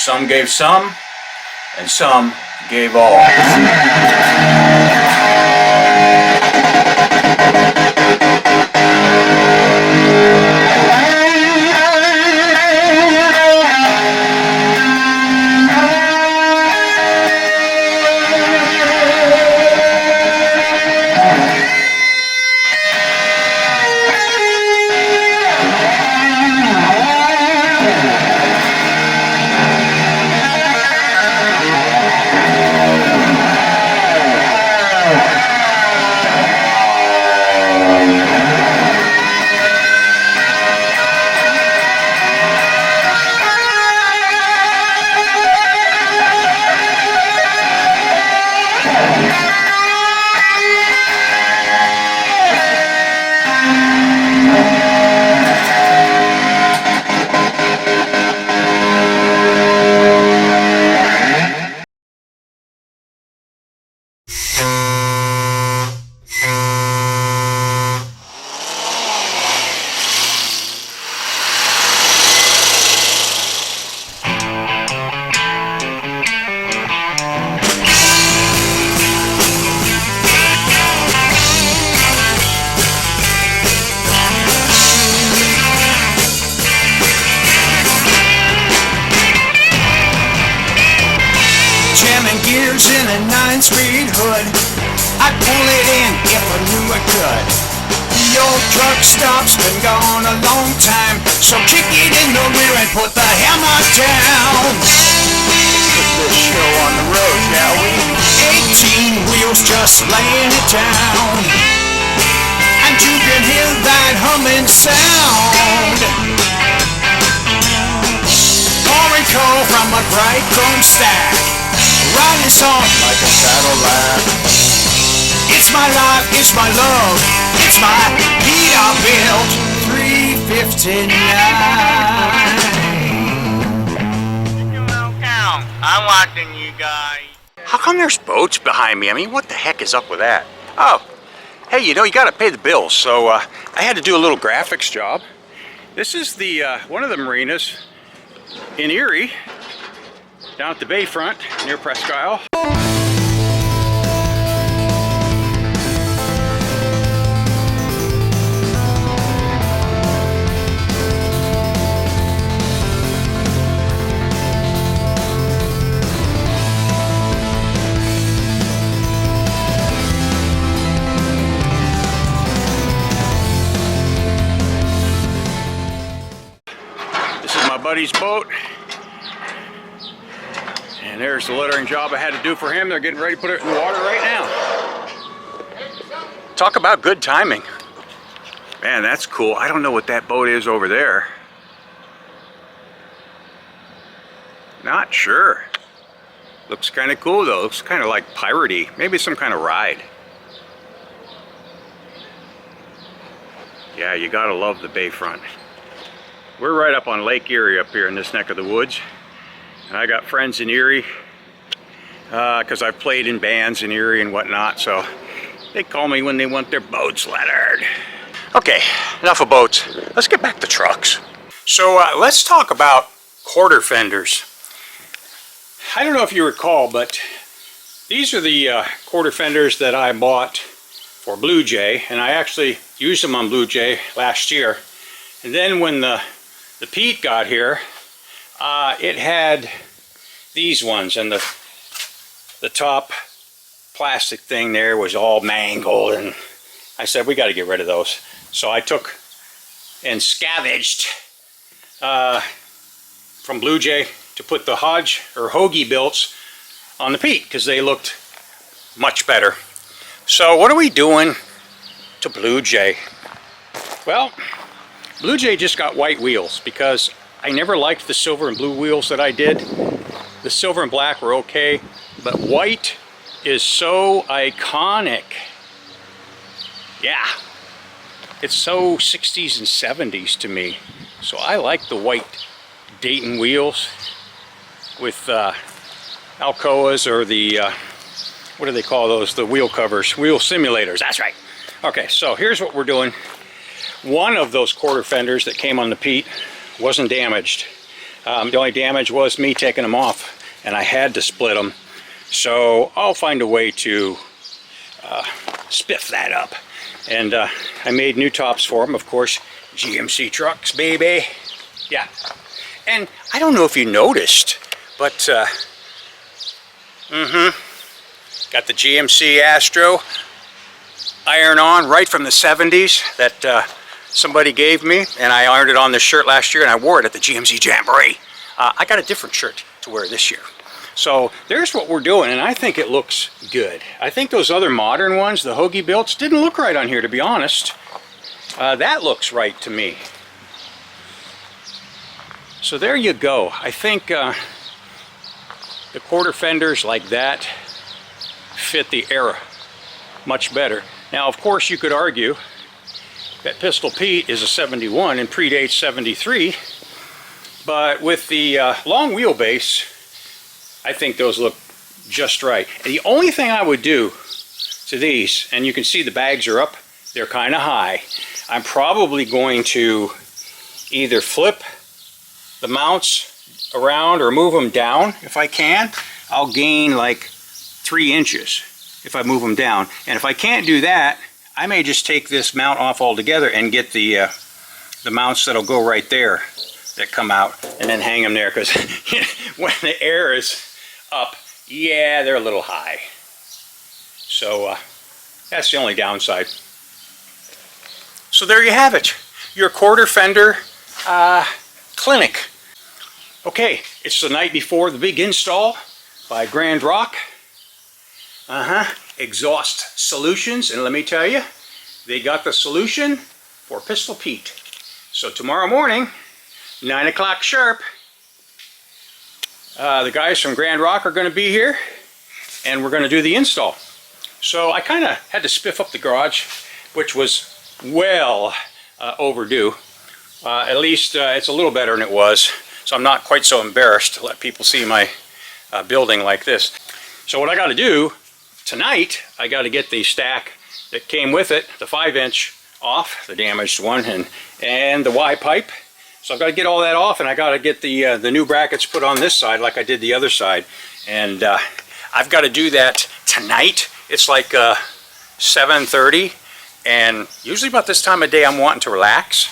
Some gave some, and some gave all. Gears in a 9-speed hood, I'd pull it in if I knew I could. The old truck stop's been gone a long time, so kick it in the rear and put the hammer down. Put this show on the road, shall we? 18 wheels just laying it down, and you can hear that humming sound. Pouring coal from a bright chrome stack, riding soft like a Cadillac. It's my life, it's my love, it's my Peterbilt 359. I'm watching you guys. How come there's boats behind me? I mean, what the heck is up with that? Oh, hey, you know, you gotta pay the bills, so I had to do a little graphics job. This is the one of the marinas in Erie, down at the bayfront near Presque Isle. This is my buddy's boat. And there's the lettering job I had to do for him. They're getting ready to put it in the water right now. Talk about good timing. Man, that's cool. I don't know what that boat is over there. Not sure. Looks kind of cool though. Looks kind of like piratey. Maybe some kind of ride. Yeah, you gotta love the bayfront. We're right up on Lake Erie up here in this neck of the woods. And I got friends in Erie because I've played in bands in Erie and whatnot, so they call me when they want their boats lettered. Okay, enough of boats. Let's get back to trucks. So let's talk about quarter fenders. I don't know if you recall, but these are the quarter fenders that I bought for Blue Jay, and I actually used them on Blue Jay last year. And then when the Pete got here, it had these ones, and the top plastic thing there was all mangled, and I said we got to get rid of those. So I took and scavenged from Blue Jay to put the Hodge or Hoagie belts on the Pete because they looked much better. So what are we doing to Blue Jay? Well, Blue Jay just got white wheels because I never liked the silver and blue wheels that I did. The silver and black were okay, but white is so iconic. Yeah, it's so 60s and 70s to me. So I like the white Dayton wheels with Alcoas, or the, what do they call those? The wheel covers, wheel simulators, that's right. Okay, so here's what we're doing. One of those quarter fenders that came on the Pete wasn't damaged. The only damage was me taking them off, and I had to split them. So I'll find a way to spiff that up. And I made new tops for them, of course. GMC trucks, baby. Yeah. And I don't know if you noticed, but got the GMC Astro iron on right from the 70s that somebody gave me, and I ironed it on this shirt last year, and I wore it at the GMC Jamboree. I got a different shirt to wear this year. So there's what we're doing, and I think it looks good. I think those other modern ones, the Hoagie Bilts, didn't look right on here, to be honest. That looks right to me. So there you go. I think the quarter fenders like that fit the era much better. Now, of course, you could argue that Pistol Pete is a 71 and predates 73, but with the long wheelbase, I think those look just right. And the only thing I would do to these, and you can see the bags are up, they're kind of high. I'm probably going to either flip the mounts around or move them down if I can. I'll gain like 3 inches if I move them down. And if I can't do that, I may just take this mount off altogether and get the mounts that'll go right there that come out, and then hang them there, because when the air is up, yeah, they're a little high. So that's the only downside. So there you have it, your quarter fender clinic. Okay, it's the night before the big install by Grand Rock. Exhaust Solutions, and let me tell you, they got the solution for Pistol Pete. So tomorrow morning, 9 o'clock sharp, the guys from Grand Rock are going to be here, and we're going to do the install. So I kind of had to spiff up the garage, which was well overdue. At least it's a little better than it was, so I'm not quite so embarrassed to let people see my building like this. So what I got to do tonight, I got to get the stack that came with it, the 5-inch, off, the damaged one, and the Y pipe. So I've got to get all that off, and I got to get the new brackets put on this side like I did the other side. And I've got to do that tonight. It's like 7:30, and usually about this time of day I'm wanting to relax,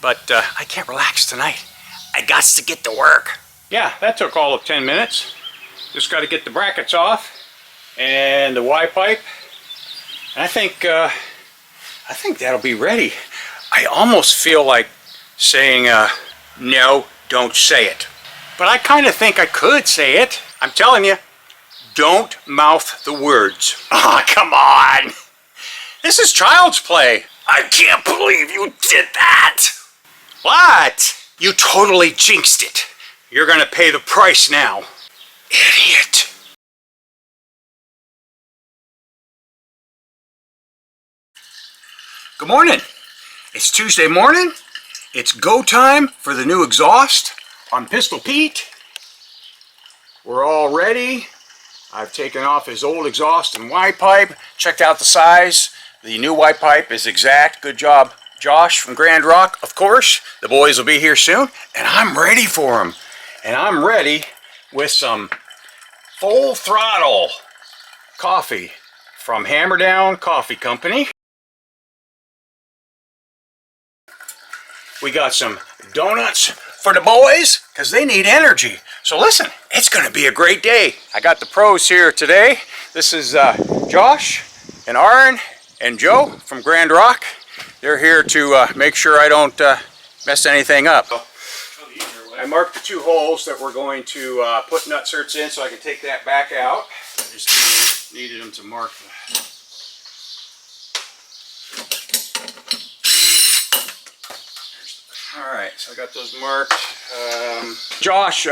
but I can't relax tonight. I got to get to work. Yeah, that took all of 10 minutes. Just got to get the brackets off and the Y pipe. And I think that'll be ready. I almost feel like saying, no, don't say it. But I kind of think I could say it. I'm telling you, don't mouth the words. Ah, oh, come on. This is child's play. I can't believe you did that. What? You totally jinxed it. You're gonna pay the price now. Idiot. Good morning. It's Tuesday morning. It's go time for the new exhaust on Pistol Pete. We're all ready. I've taken off his old exhaust and Y pipe, checked out the size. The new Y pipe is exact. Good job, Josh from Grand Rock. Of course, the boys will be here soon, and I'm ready for them. And I'm ready with some full throttle coffee from Hammer Down Coffee Company. We got some donuts for the boys because they need energy. So listen, it's going to be a great day. I got the pros here today. This is Josh and Aaron and Joe from Grand Rock. They're here to make sure I don't mess anything up. I marked the 2 holes that we're going to put nutserts in, so I can take that back out. I just needed them to mark the... Alright, so I got those marked. Josh,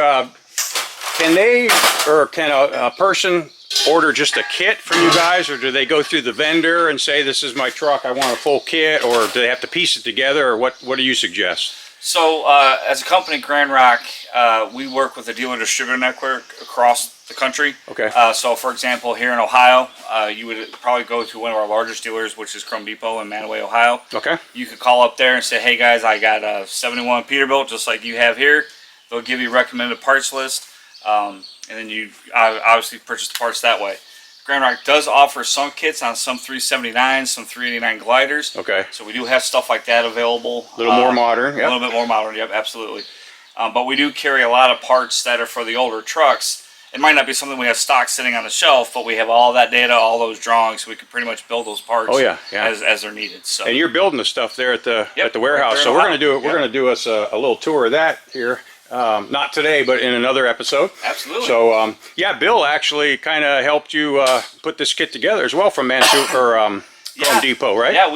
can a person order just a kit from you guys, or do they go through the vendor and say, this is my truck, I want a full kit, or do they have to piece it together, or what do you suggest? So as a company, Grand Rock, we work with a dealer distributor network across the country. Okay. So for example, here in Ohio, you would probably go to one of our largest dealers, which is Chrome Depot in Manaway, Ohio. Okay. You could call up there and say, hey guys, I got a 71 Peterbilt just like you have here. They'll give you a recommended parts list, and then you obviously purchase the parts that way. Grand Rock does offer some kits on some 379s, some 389 gliders. Okay. So we do have stuff like that available. A little more modern. A little bit more modern. Yep, absolutely. But we do carry a lot of parts that are for the older trucks. It might not be something we have stock sitting on the shelf, but we have all that data, all those drawings, so we can pretty much build those parts. Oh, yeah. As they're needed. So. And you're building the stuff there at the warehouse. Right, so we're going to do it. We're going to do us a little tour of that here. Not today, but in another episode. Absolutely. So, yeah, Bill actually kind of helped you put this kit together as well from Chrome Depot, right? Yeah,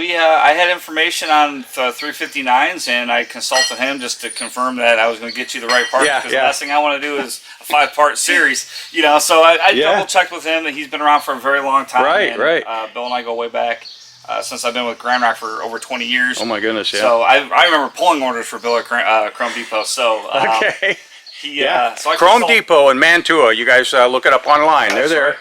I had information on the 359s, and I consulted him just to confirm that I was going to get you the right part. Because the last thing I want to do is a 5-part series, you know. So I double checked with him that he's been around for a very long time. Right. Bill and I go way back. Since I've been with Grand Rock for over 20 years. Oh my goodness, yeah. So I remember pulling orders for Bill at Chrome Depot. So okay. So Chrome Depot in Mantua. You guys look it up online. They're there.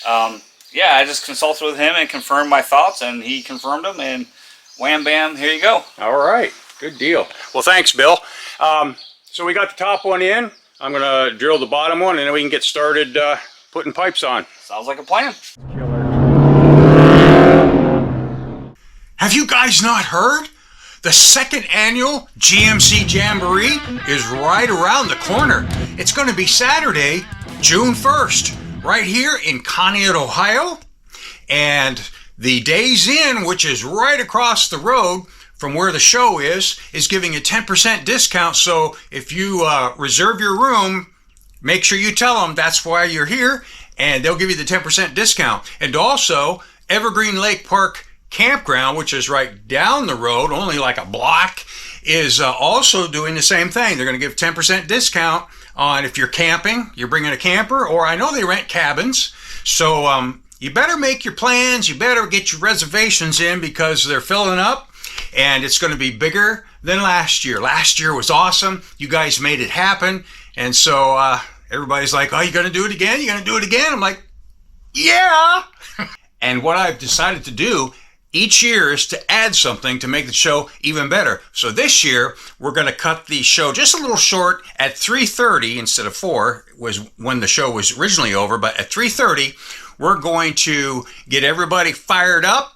Right. Yeah, I just consulted with him and confirmed my thoughts, and he confirmed them, and wham bam, here you go. All right, good deal. Well, thanks, Bill. So we got the top one in. I'm gonna drill the bottom one, and then we can get started putting pipes on. Sounds like a plan. Have you guys not heard? The second annual GMC Jamboree is right around the corner. It's going to be Saturday, June 1st, right here in Conneaut, Ohio. And the Days Inn, which is right across the road from where the show is giving a 10% discount. So if you reserve your room, make sure you tell them that's why you're here, and they'll give you the 10% discount. And also, Evergreen Lake Park Campground, which is right down the road, only like a block, is also doing the same thing. They're going to give 10% discount on if you're camping, you're bringing a camper, or I know they rent cabins. So you better make your plans. You better get your reservations in because they're filling up, and it's going to be bigger than last year. Last year was awesome. You guys made it happen. And so everybody's like, oh, you going to do it again? You going to do it again? I'm like, yeah. And what I've decided to do each year is to add something to make the show even better. So this year, we're going to cut the show just a little short at 3:30 instead of 4, was when the show was originally over. But at 3:30, we're going to get everybody fired up,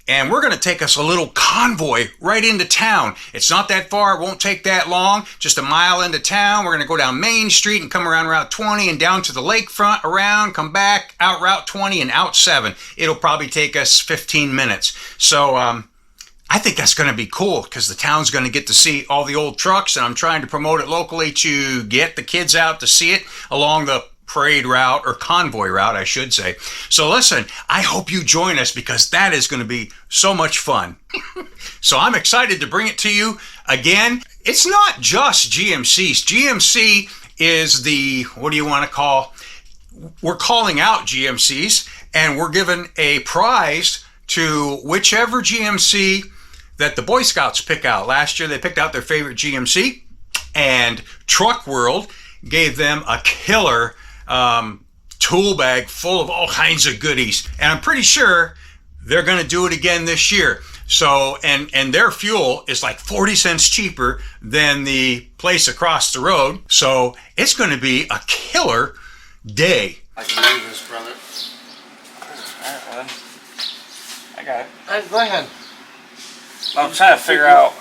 and we're going to take us a little convoy right into town. It's not that far. It won't take that long. Just a mile into town. We're going to go down Main Street and come around Route 20 and down to the lakefront, around, come back, out Route 20 and out 7. It'll probably take us 15 minutes. So I think that's going to be cool because the town's going to get to see all the old trucks, and I'm trying to promote it locally to get the kids out to see it along the parade route, or convoy route, I should say. So listen, I hope you join us because that is going to be so much fun. So I'm excited to bring it to you again. It's not just GMCs. GMC is the, what do you want to call, we're calling out GMCs, and we're giving a prize to whichever GMC that the Boy Scouts pick out. Last year they picked out their favorite GMC, and Truck World gave them a killer tool bag full of all kinds of goodies, and I'm pretty sure they're going to do it again this year. So and their fuel is like 40 cents cheaper than the place across the road, so it's going to be a killer day. I can do this, brother. All right, I got it. All right, go ahead. I'm trying to figure out.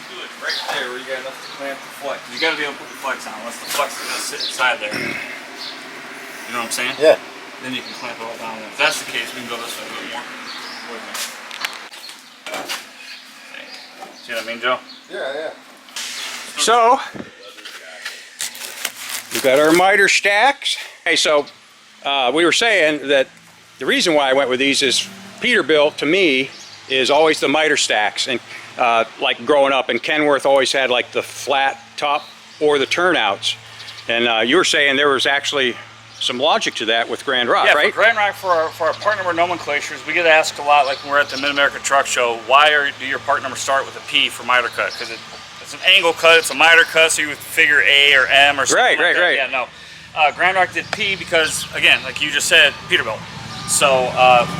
Do it right there where you got enough to clamp the flex. You got to be able to put the flex on, unless the flex is going to sit inside there. You know what I'm saying? Yeah. Then you can clamp it all down there. If that's the case, we can go this way a little more. See what I mean, Joe? Yeah. So we've got our miter stacks. Hey, so we were saying that the reason why I went with these is Peterbilt, to me, is always the miter stacks. And like growing up, and Kenworth always had like the flat top or the turnouts. And you were saying there was actually some logic to that with Grand Rock, right? For Grand Rock, for our part number nomenclatures, we get asked a lot, like when we're at the Mid-America Truck Show, why do your part number start with a P for miter cut? Because it's an angle cut, it's a miter cut, so you would figure A or M or something like that. Right. Yeah, no. Grand Rock did P because, again, like you just said, Peterbilt. So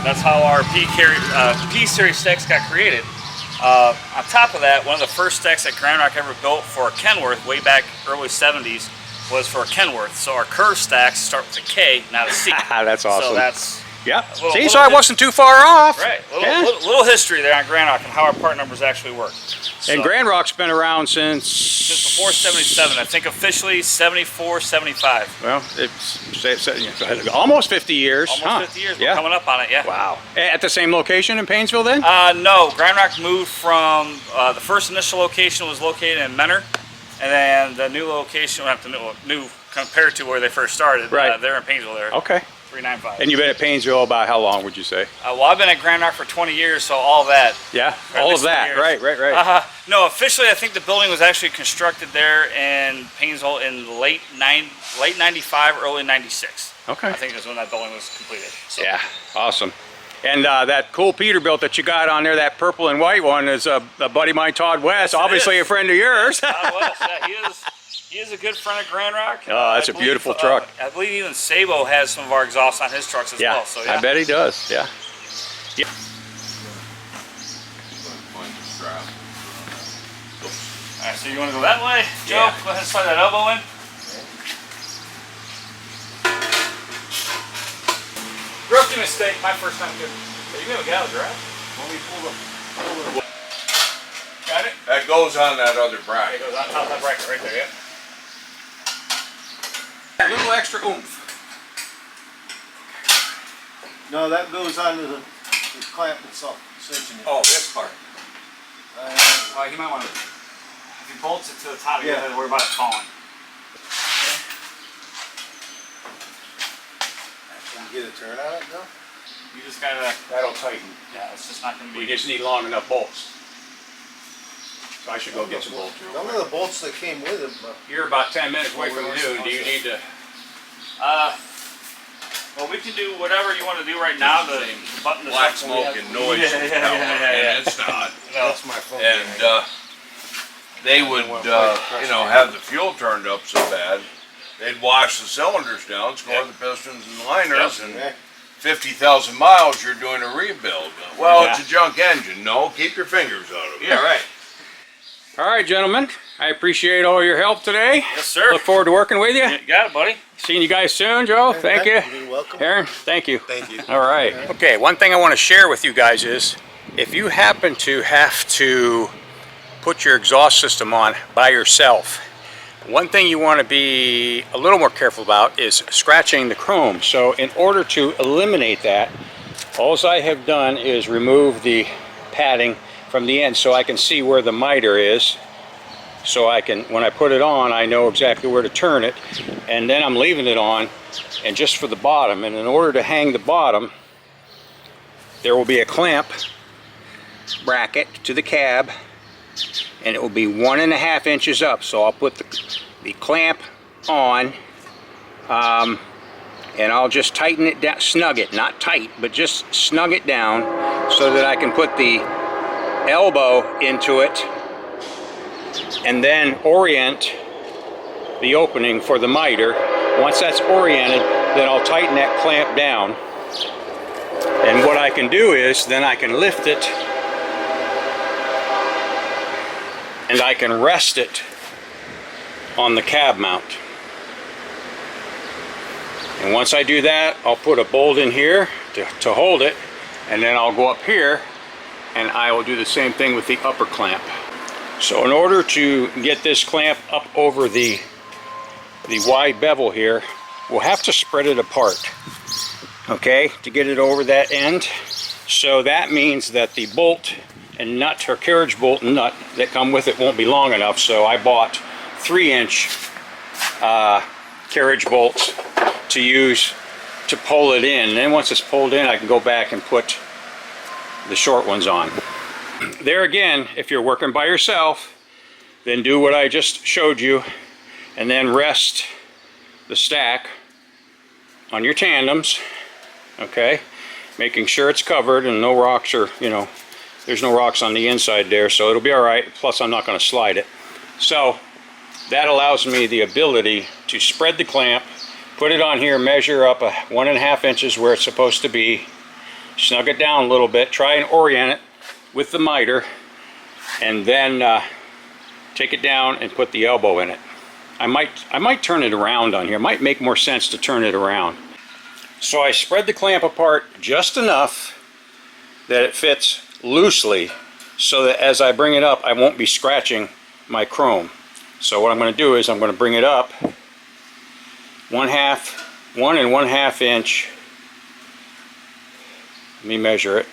that's how our P series stacks got created. On top of that, one of the first stacks that Grand Rock ever built for a Kenworth way back early 70s was for a Kenworth. So our curve stacks start with a K, not a C. That's awesome. So that's See, so I wasn't too far off. Right. Little history there on Grand Rock and how our part numbers actually work. So, and Grand Rock's been around since before 77. I think officially 74, 75. Well, it's almost 50 years. Almost 50 years. We're coming up on it. Yeah. Wow. At the same location in Paynesville then? No. Grand Rock moved from the first initial location was located in Menor, and then the new location, new compared to where they first started. Right. They're in Paynesville there. Okay. 395. And you've been at Paynesville about how long would you say? Well, I've been at Grand Rock for 20 years, so all that. Yeah, all of that. Right. No, officially, I think the building was actually constructed there in Paynesville in late 95, early 96. Okay. I think that's when that building was completed. So. Yeah, awesome. And that cool Peterbilt that you got on there, that purple and white one, is a buddy of mine, Todd West, yes, obviously a friend of yours. Todd West, yeah, he is a good friend of Grand Rock. Oh, that's a beautiful truck. I believe even Sabo has some of our exhausts on his trucks as well. So, yeah. I bet he does, yeah. Yep. All right, so you want to go that way? Joe, Yeah. go ahead and slide that elbow in. Rookie mistake, my first time doing it. You have a gallon, right? When we pull the... Got it? That goes on that other bracket. It goes on top of that bracket right there, yeah. A little extra oomph. No, that goes onto the clamp itself, cinching it. Oh, this part. You might want to, if you bolt it to the top, you don't have to worry about it falling. Can you get a turn on it, though? You just gotta, That'll tighten. yeah, it's just not going to be. We just need long enough bolts. So I should go get some bolts. None of the bolts that came with it, but You're about 10 minutes away from noon. Do you need to? Well, we can do whatever you want to do right now. The button is Black up, smoke and noise. Yeah. And it's not. No. that's my phone. And they would, have the fuel turned up so bad, they'd wash the cylinders down, score the pistons and liners, and 50,000 miles you're doing a rebuild. Well, it's a junk engine. No, keep your fingers out of it. Yeah, right. All right, gentlemen. I appreciate all your help today. Yes, sir. Look forward to working with you. You got it, buddy. Seeing you guys soon, Joe. Thank you. You're welcome. Aaron, thank you. Thank you. All right. Okay, one thing I want to share with you guys is if you happen to have to put your exhaust system on by yourself, one thing you want to be a little more careful about is scratching the chrome. So in order to eliminate that, all I have done is remove the padding from the end so I can see where the miter is. So I can, when I put it on, I know exactly where to turn it, and then I'm leaving it on, and just for the bottom. And in order to hang the bottom, there will be a clamp bracket to the cab, and it will be 1.5 inches up. So I'll put the clamp on, and I'll just tighten it down, snug it, not tight, but just snug it down so that I can put the elbow into it and then orient the opening for the miter. Once that's oriented, then I'll tighten that clamp down. And what I can do is, then I can lift it and I can rest it on the cab mount. And once I do that, I'll put a bolt in here to hold it, and then I'll go up here and I will do the same thing with the upper clamp. So in order to get this clamp up over the wide bevel here, we'll have to spread it apart, okay, to get it over that end. So that means that the bolt and nut, or carriage bolt and nut that come with it, won't be long enough. So I bought 3-inch carriage bolts to use to pull it in. And then once it's pulled in, I can go back and put the short ones on. There again, if you're working by yourself, then do what I just showed you, and then rest the stack on your tandems, okay, making sure it's covered and no rocks or, there's no rocks on the inside there, so it'll be all right. Plus I'm not going to slide it. So that allows me the ability to spread the clamp, Put it on here, measure up 1.5 inches where it's supposed to be. Snug it down a little bit. Try and orient it with the miter. And then take it down and put the elbow in it. I might turn it around on here. It might make more sense to turn it around. So I spread the clamp apart just enough that it fits loosely so that as I bring it up, I won't be scratching my chrome. So what I'm going to do is I'm going to bring it up 1 1.5 inch. Let me measure it.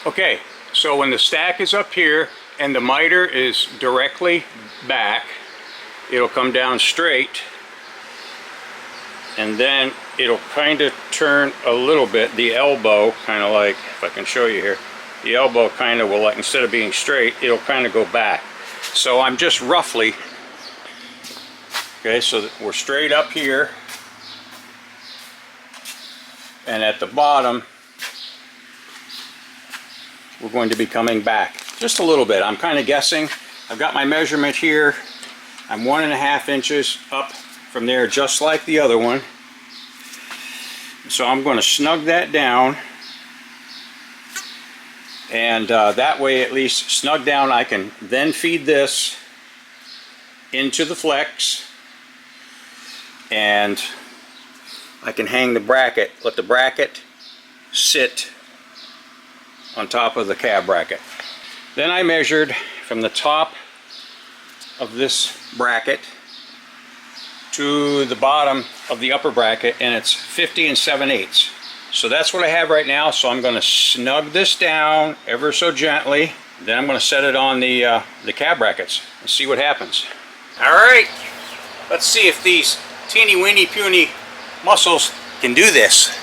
Okay, so when the stack is up here and the miter is directly back, it'll come down straight, and then it'll kind of turn a little bit. The elbow, kind of like, if I can show you here, the elbow kind of will, like, instead of being straight, it'll kind of go back. So I'm just roughly, okay, so we're straight up here, and at the bottom we're going to be coming back just a little bit. I'm kind of guessing. I've got my measurement here. I'm 1.5 inches up from there, just like the other one. So I'm going to snug that down, and that way, at least snug down, I can then feed this into the flex, and I can hang the bracket, let the bracket sit on top of the cab bracket. Then I measured from the top of this bracket to the bottom of the upper bracket, and it's 50 7/8. So that's what I have right now. So I'm going to snug this down ever so gently. Then I'm going to set it on the cab brackets and see what happens. All right, let's see if these teeny weeny puny muscles can do this.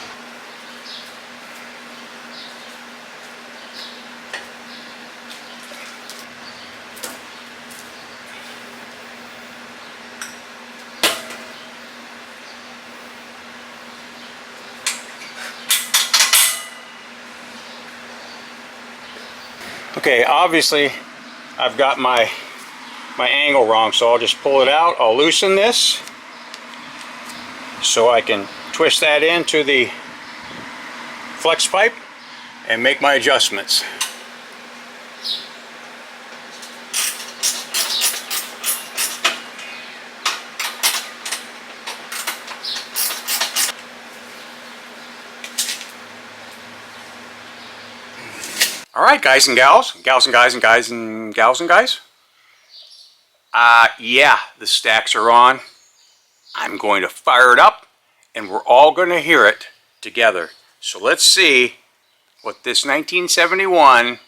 Okay, obviously I've got my angle wrong, so I'll just pull it out. I'll loosen this so I can twist that into the flex pipe and make my adjustments. Alright, guys and gals, gals and guys and guys and gals and guys. Yeah, the stacks are on. I'm going to fire it up, and we're all going to hear it together. So let's see what this 1971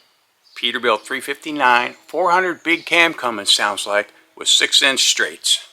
Peterbilt 359 400 big cam Cummins sounds like with 6-inch straights.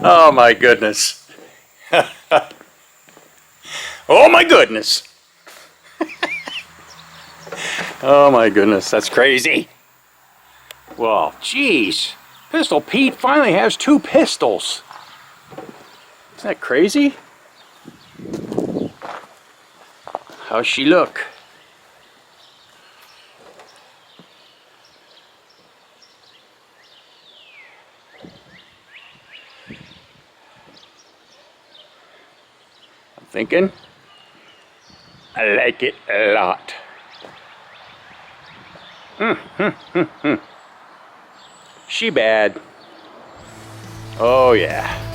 Oh my goodness. Oh my goodness. Oh my goodness, that's crazy. Well, geez. Pistol Pete finally has 2 pistols. Isn't that crazy? How's she look? I'm thinking. I like it a lot. She bad. Oh yeah.